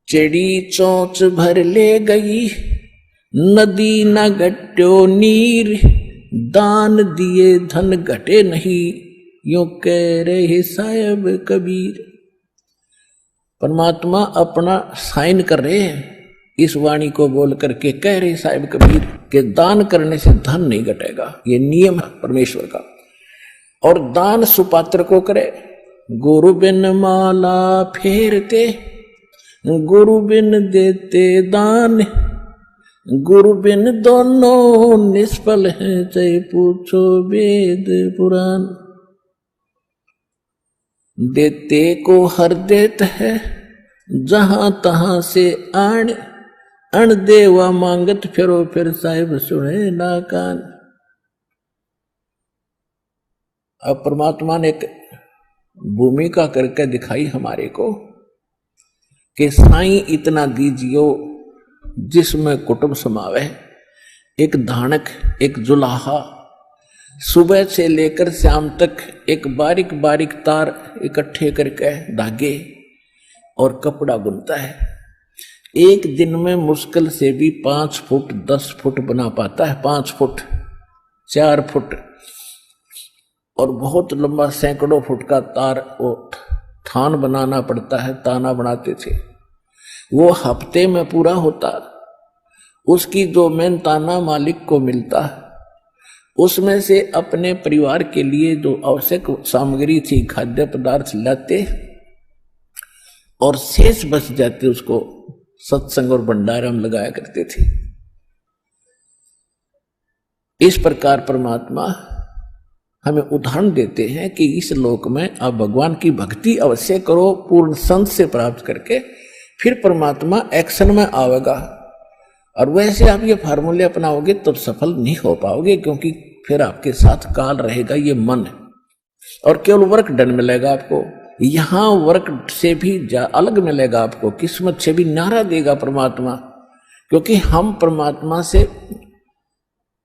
चिड़ी चोंच भर ले गई, नदी न घट्यो नीर, दान दिए धन घटे नहीं, यूं कह रहे साहब कबीर। परमात्मा अपना साइन कर रहे हैं इस वाणी को बोल करके, कह रहे साहब कबीर के दान करने से धन नहीं घटेगा, ये नियम है परमेश्वर का। और दान सुपात्र को करे। गुरु बिन माला फेरते, गुरु बिन देते दान, गुरु बिन दोनों निष्फल है, चाहे पूछो वेद पुराण। देते को हर देत है, जहां तहां से आण, अण देवा मांगत फिरो, फिर साहिब सुने ना कान। अब परमात्मा ने एक भूमिका करके दिखाई हमारे को कि साईं इतना दीजियो जिसमें कुटुंब समावे, एक धानक, एक जुलाहा, सुबह से लेकर शाम तक एक बारीक बारीक तार इकट्ठे करके धागे और कपड़ा बुनता है। एक दिन में मुश्किल से भी 5 फुट 10 फुट बना पाता है, 5 फुट 4 फुट, और बहुत लंबा सैकड़ों फुट का तार वो थान बनाना पड़ता है। ताना बनाते थे, वो हफ्ते में पूरा होता। उसकी जो मेन ताना मालिक को मिलता, उसमें से अपने परिवार के लिए जो आवश्यक सामग्री थी, खाद्य पदार्थ लाते और शेष बच जाते, उसको सत्संग और भंडारा में लगाया करते थे। इस प्रकार परमात्मा हमें उदाहरण देते हैं कि इस लोक में आप भगवान की भक्ति अवश्य करो, पूर्ण संत से प्राप्त करके, फिर परमात्मा एक्शन में आवेगा। और वैसे आप ये फार्मूले अपनाओगे तब सफल नहीं हो पाओगे, क्योंकि फिर आपके साथ काल रहेगा, ये मन है, और केवल वर्क डन मिलेगा आपको। यहां वर्क से भी अलग मिलेगा आपको, किस्मत से भी नारा देगा परमात्मा, क्योंकि हम परमात्मा से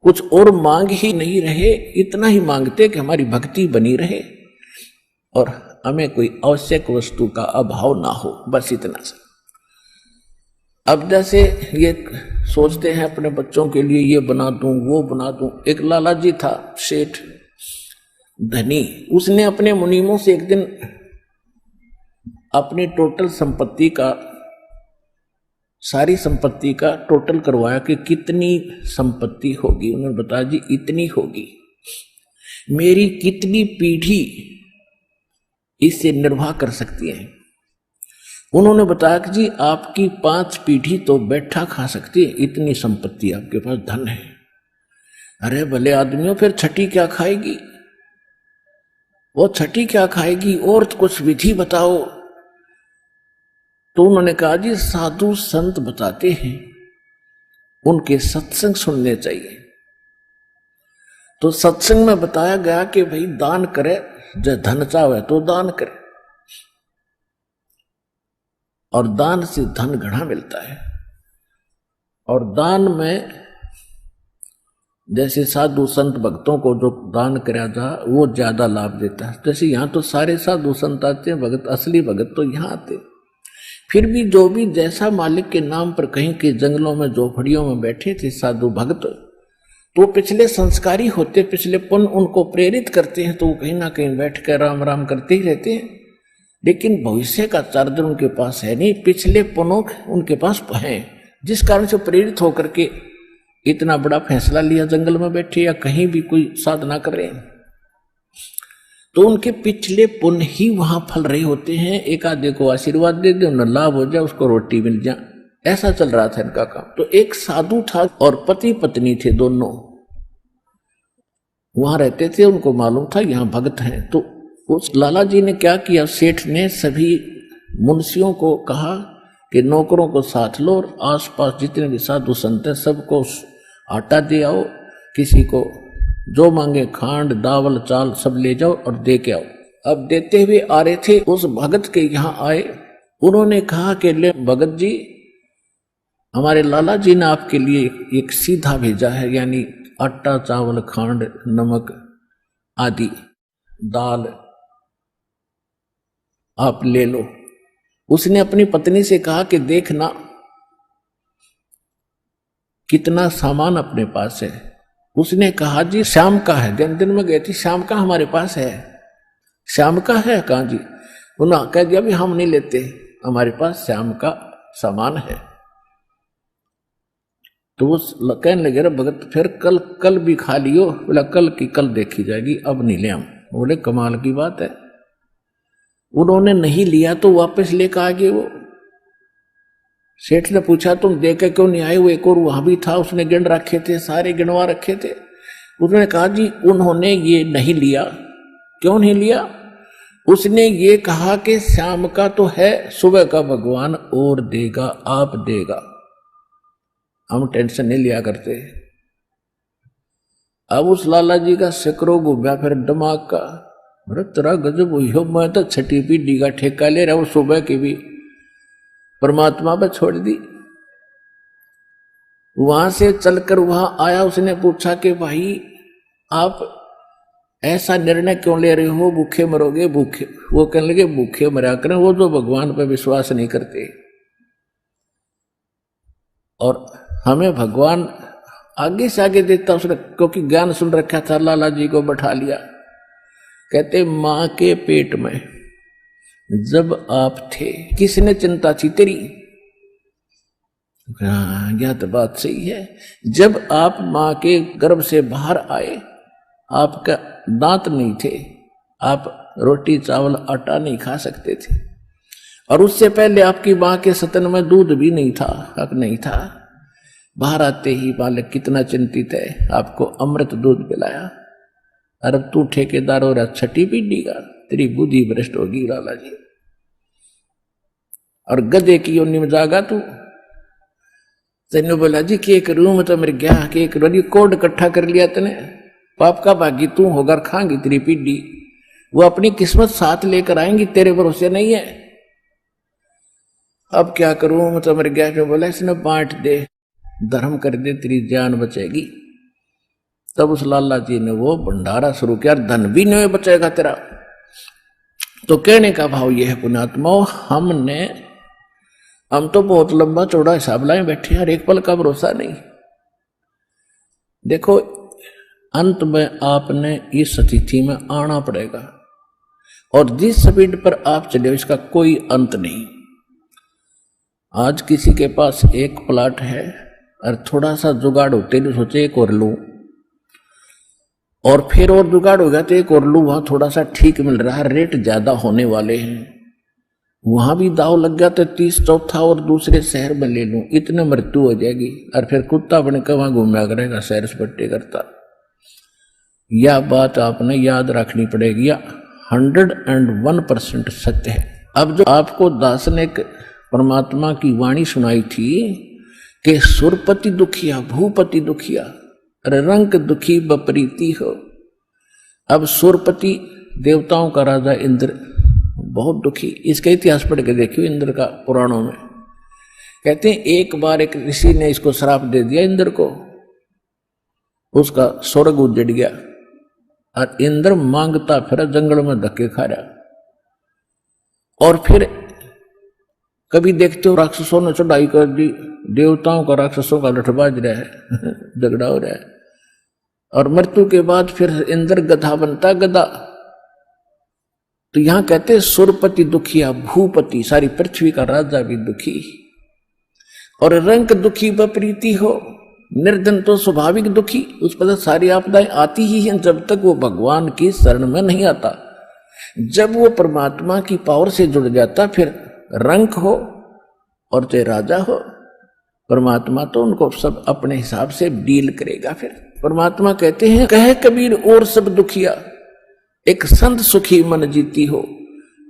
कुछ और मांग ही नहीं रहे, इतना ही मांगते कि हमारी भक्ति बनी रहे और हमें कोई आवश्यक वस्तु का अभाव ना हो, बस इतना सा। अब जैसे ये सोचते हैं अपने बच्चों के लिए ये बना दूं वो बना दूं। एक लाला जी था सेठ धनी, उसने अपने मुनीमों से एक दिन अपनी टोटल संपत्ति का, सारी संपत्ति का टोटल करवाया कि कितनी संपत्ति होगी। उन्होंने बताया जी इतनी होगी, मेरी कितनी पीढ़ी इससे निर्वाह कर सकती है। उन्होंने बताया कि जी आपकी 5 पीढ़ी तो बैठा खा सकती है, इतनी संपत्ति आपके पास, धन है। अरे भले आदमियों, फिर छठी क्या खाएगी? वो छठी क्या खाएगी? और कुछ विधि बताओ। तो उन्होंने कहा जी साधु संत बताते हैं, उनके सत्संग सुनने चाहिए। तो सत्संग में बताया गया कि भाई दान करे, जो धन चाहे तो दान करे, और दान से धन घना मिलता है। और दान में जैसे साधु संत भक्तों को जो दान कराया जा, वो ज्यादा लाभ देता है। जैसे यहाँ तो सारे साधु संत आते हैं, भगत, असली भगत तो यहाँ आते। फिर भी जो भी जैसा मालिक के नाम पर कहीं के जंगलों में झोपड़ियों में बैठे थे साधु भक्त, तो पिछले संस्कारी होते, पिछले पुण्य उनको प्रेरित करते हैं, तो वो कहीं ना कहीं बैठ कर राम राम करते ही रहते हैं। लेकिन भविष्य का चार्जर उनके पास है नहीं, पिछले पुण्य उनके पास है, जिस कारण से प्रेरित होकर के इतना बड़ा फैसला लिया, जंगल में बैठे या कहीं भी कोई साधना कर रहे हैं। तो उनके पिछले पुण्य ही वहां फल रहे होते हैं। एक आधे को आशीर्वाद दे दे, उन्हें लाभ हो जाए, उसको रोटी मिल जाए, ऐसा चल रहा था इनका काम। तो एक साधु था और पति पत्नी थे, दोनों वहां रहते थे। उनको मालूम था यहाँ भक्त हैं। तो उस लाला जी ने क्या किया, सेठ ने सभी मुंशियों को कहा कि नौकरों को साथ लो और आसपास जितने भी साधु संत हैं सबको आटा दे आओ, किसी को जो मांगे खांड दावल चाल सब ले जाओ और दे के आओ। अब देते हुए आ रहे थे, उस भगत के यहाँ आए। उन्होंने कहा कि ले भगत जी, हमारे लाला जी ने आपके लिए एक सीधा भेजा है, यानी आटा चावल खांड नमक आदि दाल आप ले लो। उसने अपनी पत्नी से कहा कि देखना कितना सामान अपने पास है। उसने कहा जी शाम का है। दिन में गई थी, शाम का हमारे पास है। शाम का है? कहा जी। उन्होंने कह दिया भी हम नहीं लेते, हमारे पास शाम का सामान है। तो वो कहने लगे भगत फिर कल भी खा लियो। बोला कल की कल देखी जाएगी, अब नहीं ले हम। बोले कमाल की बात है। उन्होंने नहीं लिया तो वापस लेकर आ गए। वो सेठ ने पूछा तुम दे के क्यों नहीं आए? वो एक और वहां भी था, उसने गिन रखे थे, सारे गिनवा रखे थे। उसने कहा जी उन्होंने ये नहीं लिया। क्यों नहीं लिया? उसने ये कहा कि शाम का तो है, सुबह का भगवान और देगा, आप देगा, हम टेंशन नहीं लिया करते। अब उस लाला जी का सिकरो घूमया फिर दिमाग का। अरे तेरा गजब हुई हो, मैं तो छठी पीढ़ी का ठेका ले रहा हूं, सुबह की भी परमात्मा पर छोड़ दी। वहां से चलकर वहां आया, उसने पूछा कि भाई आप ऐसा निर्णय क्यों ले रहे हो, भूखे मरोगे? भूखे? वो कहने लगे भूखे मरा करें वो जो भगवान पर विश्वास नहीं करते। और हमें भगवान आगे से आगे देता उसने, क्योंकि ज्ञान सुन रखा था। लाला जी को बैठा लिया, कहते मां के पेट में जब आप थे किसने चिंता थी तेरी? हाँ यह तो बात सही है। जब आप मां के गर्भ से बाहर आए आपका दांत नहीं थे, आप रोटी चावल आटा नहीं खा सकते थे, और उससे पहले आपकी मां के स्तन में दूध भी नहीं था, हक नहीं था। बाहर आते ही बालक कितना चिंतित है, आपको अमृत दूध पिलाया। अरे तू ठेकेदार हो रहा छठी पीढ़ी का, तेरी बुद्धि भ्रष्ट होगी लाला जी। और गधे की योनि में जागा तू। तेने बोला जी के करूं मैं तो मेरे गया के करूं, कोड इकट्ठा कर लिया तने, पाप का भागी तू होकर खाएंगी तेरी पीढ़ी। वो अपनी किस्मत साथ लेकर आएंगी, तेरे भरोसे नहीं है। अब क्या करूं मैं तो मेरे गया पे। बोला इसने बांट दे, धर्म कर दे, तेरी जान बचेगी। तब उस लाला जी ने वो भंडारा शुरू किया, धन भी नहीं बचेगा तेरा। तो कहने का भाव यह है पुण्यात्मा, हम तो बहुत लंबा चौड़ा हिसाब लाए बैठे, हर एक पल का भरोसा नहीं। देखो अंत में आपने इस स्थिति में आना पड़ेगा, और जिस स्पीड पर आप चले इसका कोई अंत नहीं। आज किसी के पास एक प्लाट है और थोड़ा सा जुगाड़ होते तो सोचे एक और लूं, और फिर और जुगाड़ हो गया तो एक और लूं, वहां थोड़ा सा ठीक मिल रहा है, रेट ज्यादा होने वाले हैं, वहां भी दाव लग गया तो 30 चौथा और दूसरे शहर में ले लूं, इतने मृत्यु हो जाएगी। और फिर कुत्ता बने के वहां घूमया करेगा, सैर सपट्टे करता। यह बात आपने याद रखनी पड़ेगी, 101% सत्य है। अब जो आपको दास ने परमात्मा की वाणी सुनाई थी कि सुरपति दुखिया भूपति दुखिया रंक दुखी बपरीति हो। अब सुरपति देवताओं का राजा इंद्र बहुत दुखी, इसका इतिहास पढ़ के देखियो इंद्र का पुराणों में। कहते हैं एक बार एक ऋषि ने इसको श्राप दे दिया इंद्र को, उसका स्वर्ग उजड़ गया और इंद्र मांगता फिर जंगल में धक्के खा रहा। और फिर कभी देखते हो राक्षसों ने चढ़ाई कर दी, देवताओं का राक्षसों का लठबाज रहा है झगड़ा हो रहा है, और मृत्यु के बाद फिर इंद्र गधा बनता, गधा। तो यहां कहते सुरपति दुखिया भूपति, सारी पृथ्वी का राजा भी दुखी, और रंक दुखी बप्रीति हो, निर्धन तो स्वाभाविक दुखी, उस पर सारी आपदाएं आती ही हैं जब तक वो भगवान की शरण में नहीं आता। जब वो परमात्मा की पावर से जुड़ जाता फिर रंक हो और चाहे राजा हो, परमात्मा तो उनको सब अपने हिसाब से डील करेगा। फिर परमात्मा कहते हैं कहे कबीर और सब दुखिया एक संत सुखी मन जीती हो।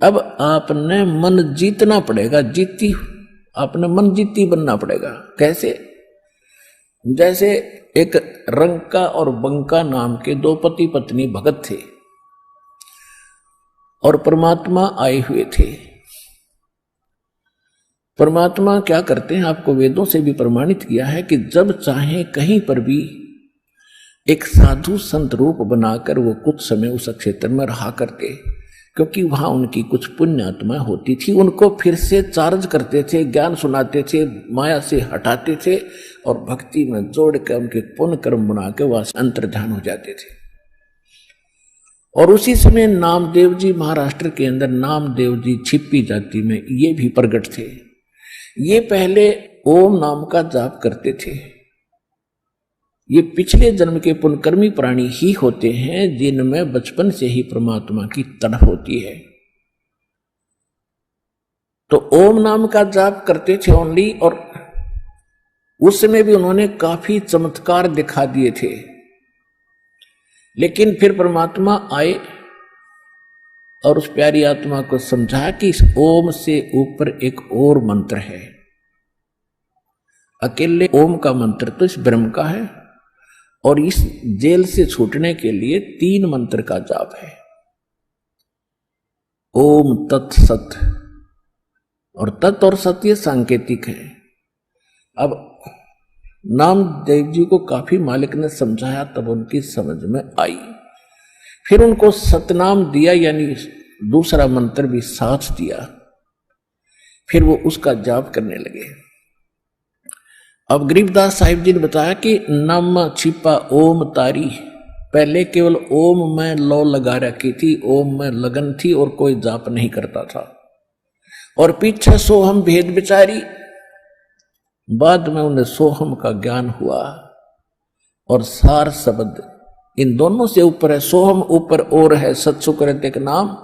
अब आपने मन जीतना पड़ेगा, आपने मन जीती बनना पड़ेगा। कैसे? जैसे एक रंका और बंका नाम के दो पति पत्नी भगत थे, और परमात्मा आए हुए थे। परमात्मा क्या करते हैं, आपको वेदों से भी प्रमाणित किया है कि जब चाहे कहीं पर भी एक साधु संत रूप बनाकर वो कुछ समय उस क्षेत्र में रहा करके, क्योंकि वहां उनकी कुछ पुण्य आत्मा होती थी, उनको फिर से चार्ज करते थे, ज्ञान सुनाते थे, माया से हटाते थे और भक्ति में जोड़ के उनके पुण्य कर्म बना के वहां अंतर्ध्यान हो जाते थे। और उसी समय नामदेव जी महाराष्ट्र के अंदर नामदेव जी छिप्पी जाति में ये भी प्रकट थे। ये पहले ओम नाम का जाप करते थे। ये पिछले जन्म के पुण्यकर्मी प्राणी ही होते हैं जिनमें बचपन से ही परमात्मा की तड़प होती है। तो ओम नाम का जाप करते थे ओनली, और उस समय भी उन्होंने काफी चमत्कार दिखा दिए थे। लेकिन फिर परमात्मा आए और उस प्यारी आत्मा को समझाया कि इस ओम से ऊपर एक और मंत्र है। अकेले ओम का मंत्र तो इस ब्रह्म का है, और इस जेल से छूटने के लिए 3 मंत्र का जाप है। ओम तत् सत, और तत् और सत ये सांकेतिक है। अब नामदेव जी को काफी मालिक ने समझाया, तब उनकी समझ में आई। फिर उनको सतनाम दिया, यानी दूसरा मंत्र भी साथ दिया। फिर वो उसका जाप करने लगे। अब गरीबदास साहिब जी ने बताया कि नम छिपा ओम तारी, पहले केवल ओम में लौ लगा रखी थी, ओम में लगन थी और कोई जाप नहीं करता था। और पीछे सोहम भेद विचारी, बाद में उन्हें सोहम का ज्ञान हुआ। और सार शब्द इन दोनों से ऊपर है, सोहम ऊपर और है, सत्सुकृत एक नाम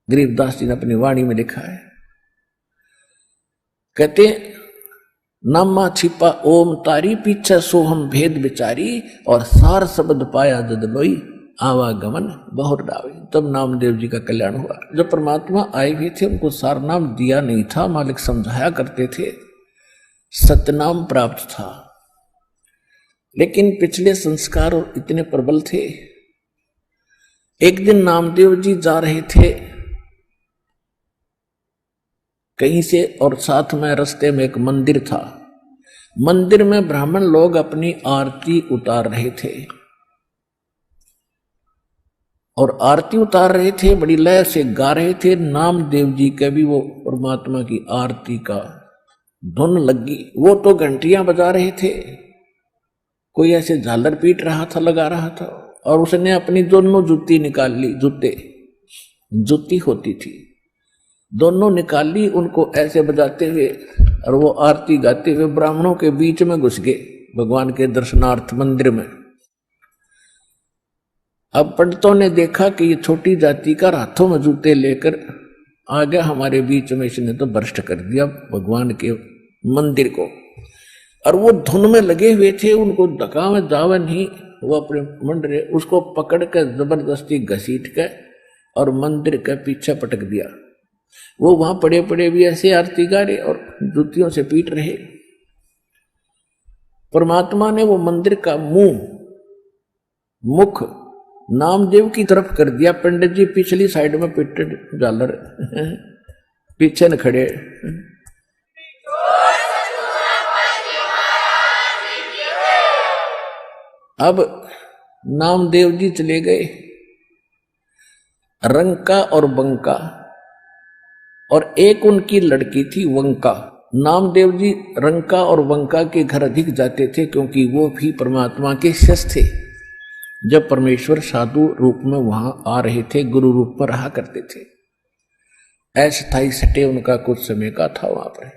गरीबदास जी ने अपनी वाणी में लिखा है। कहते नामा छिपा ओम तारी, पीछे सोहम भेद विचारी, और सार शब्द पाया जद लोई, आवागमन बहुत डावी। तब नामदेव जी का कल्याण हुआ। जब परमात्मा आए हुए थे उनको सार नाम दिया नहीं था, मालिक समझाया करते थे, सतनाम प्राप्त था। लेकिन पिछले संस्कार और इतने प्रबल थे। एक दिन नामदेव जी जा रहे थे कहीं से, और साथ में रास्ते में एक मंदिर था। मंदिर में ब्राह्मण लोग अपनी आरती उतार रहे थे, और आरती उतार रहे थे, बड़ी लय से गा रहे थे। नामदेव जी के भी वो परमात्मा की आरती का धुन लगी। वो तो घंटियां बजा रहे थे, कोई ऐसे झालर पीट रहा था, लगा रहा था, और उसने अपनी दोनों जूती निकाल ली। जूती होती थी, दोनों निकाल ली, उनको ऐसे बजाते हुए, और वो आरती गाते हुए ब्राह्मणों के बीच में घुस गए भगवान के दर्शनार्थ मंदिर में। अब पंडितों ने देखा कि ये छोटी जाति का हाथों में जूते लेकर आ गया हमारे बीच में, इसने तो भ्रष्ट कर दिया भगवान के मंदिर को। और वो धुन में लगे हुए थे, उनको धक्का में जावा नहीं, वो अपने मंडरे उसको पकड़ कर जबरदस्ती घसीट के और मंदिर के पीछे पटक दिया। वो वहां पड़े पड़े भी ऐसे आरती गा रहे और जूतियों से पीट रहे। परमात्मा ने वो मंदिर का मुख नामदेव की तरफ कर दिया। पंडित जी पिछली साइड में पिट झालर पीछे न खड़े। अब नामदेव जी चले गए रंका और बंका, और एक उनकी लड़की थी वंका। नामदेव जी रंका और वंका के घर अधिक जाते थे, क्योंकि वो भी परमात्मा के शिष्य थे। जब परमेश्वर साधु रूप में वहां आ रहे थे, गुरु रूप में रहा करते थे। अस्थायी सटे उनका कुछ समय का था वहां पर।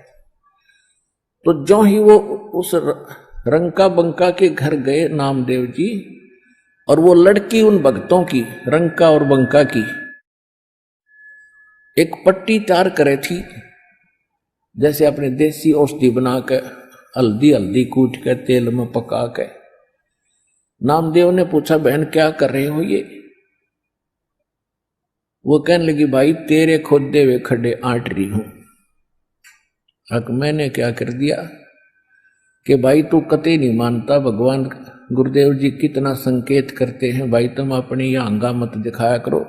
तो जो ही वो उस रंका बंका के घर गए नामदेव जी, और वो लड़की उन भक्तों की, रंका और बंका की, एक पट्टी तैयार करे थी, जैसे अपने देसी औषधि बना के हल्दी कूट के तेल में पका के। नामदेव ने पूछा, बहन क्या कर रहे हो ये? वो कहने लगी, भाई तेरे खोदे हुए खड्डे आंट रही हूं। अब मैंने क्या कर दिया कि भाई तू कतई नहीं मानता, भगवान गुरुदेव जी कितना संकेत करते हैं, भाई तुम अपनी यह हंगा मत दिखाया करो,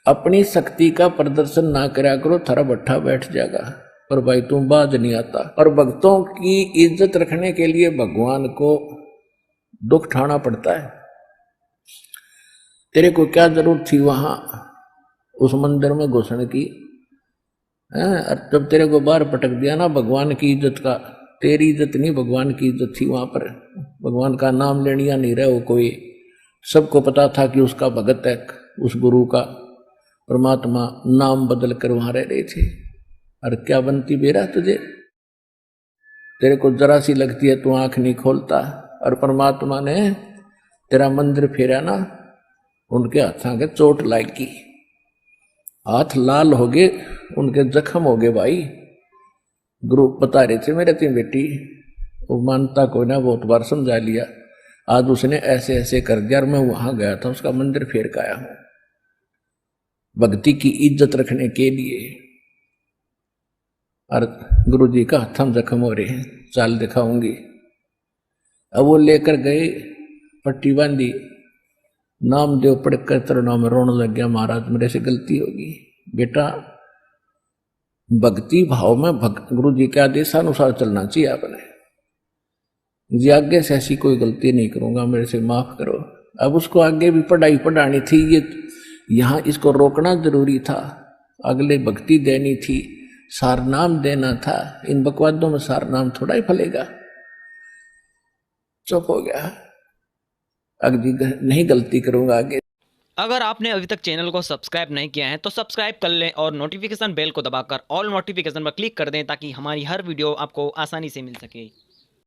अपनी शक्ति का प्रदर्शन ना करा करो, थारा भट्ठा बैठ जाएगा। पर भाई तुम बाज नहीं आता। और भक्तों की इज्जत रखने के लिए भगवान को दुख उठाना पड़ता है। तेरे को क्या जरूरत थी वहां उस मंदिर में घुसने की। और जब तेरे को बाहर पटक दिया ना भगवान की इज्जत का, तेरी इज्जत नहीं भगवान की इज्जत थी वहां पर। भगवान का नाम लेनिया नहीं रहे वो कोई, सबको पता था कि उसका भगत है, उस गुरु का परमात्मा नाम बदल कर वहां रह रहे थे। और क्या बनती बेरा तुझे, तेरे को जरा सी लगती है तू आंख नहीं खोलता। और परमात्मा ने तेरा मंदिर फेरा ना, उनके हाथों के चोट लागी, हाथ लाल हो गए, उनके जख्म हो गए भाई। गुरु बता रहे थे मेरे तीन बेटी, वो मानता को ना बहुत बार समझा लिया, आज उसने ऐसे ऐसे कर दिया और मैं वहां गया था उसका मंदिर फेर के आया हूं भक्ति की इज्जत रखने के लिए। और गुरु जी का हथम जख्म हो रहे हैं, चाल दिखाऊंगी। अब वो लेकर गए, पट्टी बांधी, नाम देव पढ़कर तरुणों में रोने लग गया, महाराज मेरे से गलती होगी। बेटा भक्ति भाव में गुरु जी के आदेशानुसार चलना चाहिए आपने, जी आगे से ऐसी कोई गलती नहीं करूंगा, मेरे से माफ करो। अब उसको आगे भी पढ़ाई पढ़ानी थी, ये यहां इसको रोकना जरूरी था, अगले भक्ति देनी थी, सारनाम देना था। इन बकवादों में सारनाम थोड़ा ही फलेगा। चुप हो गया, अगली नहीं गलती करूंगा आगे। अगर आपने अभी तक चैनल को सब्सक्राइब नहीं किया है तो सब्सक्राइब कर लें और नोटिफिकेशन बेल को दबाकर ऑल नोटिफिकेशन पर क्लिक कर दें ताकि हमारी हर वीडियो आपको आसानी से मिल सके।